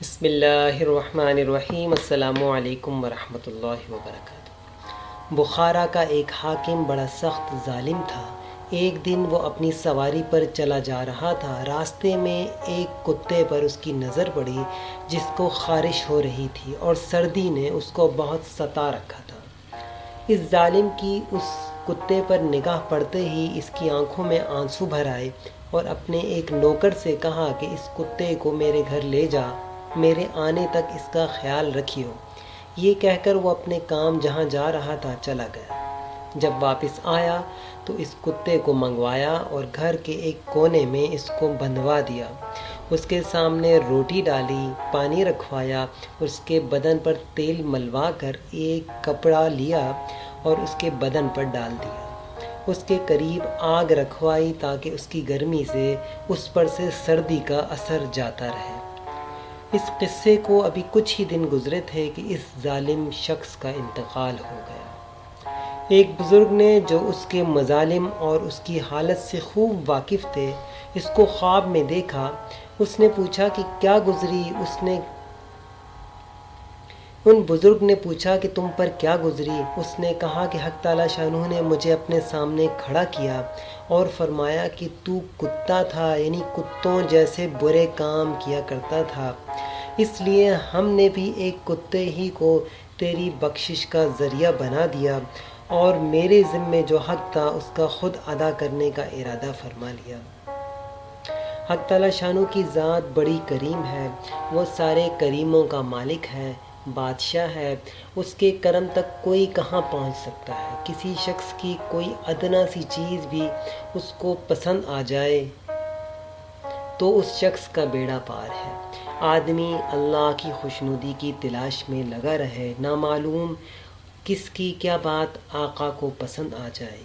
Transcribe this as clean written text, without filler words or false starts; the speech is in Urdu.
بسم اللہ الرحمن الرحیم۔ السلام علیکم ورحمۃ اللہ وبرکاتہ۔ بخارا کا ایک حاکم بڑا سخت ظالم تھا۔ ایک دن وہ اپنی سواری پر چلا جا رہا تھا۔ راستے میں ایک کتے پر اس کی نظر پڑی جس کو خارش ہو رہی تھی اور سردی نے اس کو بہت ستا رکھا تھا۔ اس ظالم کی اس کتے پر نگاہ پڑتے ہی اس کی آنکھوں میں آنسو بھر آئے اور اپنے ایک نوکر سے کہا کہ اس کتے کو میرے گھر لے جا، میرے آنے تک اس کا خیال رکھیو۔ یہ کہہ کر وہ اپنے کام جہاں جا رہا تھا چلا گیا۔ جب واپس آیا تو اس کتے کو منگوایا اور گھر کے ایک کونے میں اس کو بندھوا دیا۔ اس کے سامنے روٹی ڈالی، پانی رکھوایا اور اس کے بدن پر تیل ملوا کر ایک کپڑا لیا اور اس کے بدن پر ڈال دیا۔ اس کے قریب آگ رکھوائی تاکہ اس کی گرمی سے اس پر سے سردی کا اثر جاتا رہے۔ اس قصے کو ابھی کچھ ہی دن گزرے تھے کہ اس ظالم شخص کا انتقال ہو گیا۔ ایک بزرگ نے جو اس کے مظالم اور اس کی حالت سے خوب واقف تھے، اس کو خواب میں دیکھا۔ اس نے پوچھا کہ کیا گزری؟ ان بزرگ نے پوچھا کہ تم پر کیا گزری؟ اس نے کہا کہ حق تعالی شانہ نے مجھے اپنے سامنے کھڑا کیا اور فرمایا کہ تو کتا تھا، یعنی کتوں جیسے برے کام کیا کرتا تھا، اس لیے ہم نے بھی ایک کتے ہی کو تیری بخشش کا ذریعہ بنا دیا اور میرے ذمے جو حق تھا اس کا خود ادا کرنے کا ارادہ فرما لیا۔ حق تعالی شانہ کی ذات بڑی کریم ہے، وہ سارے کریموں کا مالک ہے، بادشاہ ہے۔ اس کے کرم تک کوئی کہاں پہنچ سکتا ہے؟ کسی شخص کی کوئی ادنا سی چیز بھی اس کو پسند آ جائے تو اس شخص کا بیڑا پار ہے۔ آدمی اللہ کی خوشنودی کی تلاش میں لگا رہے، نامعلوم کس کی کیا بات آقا کو پسند آ جائے۔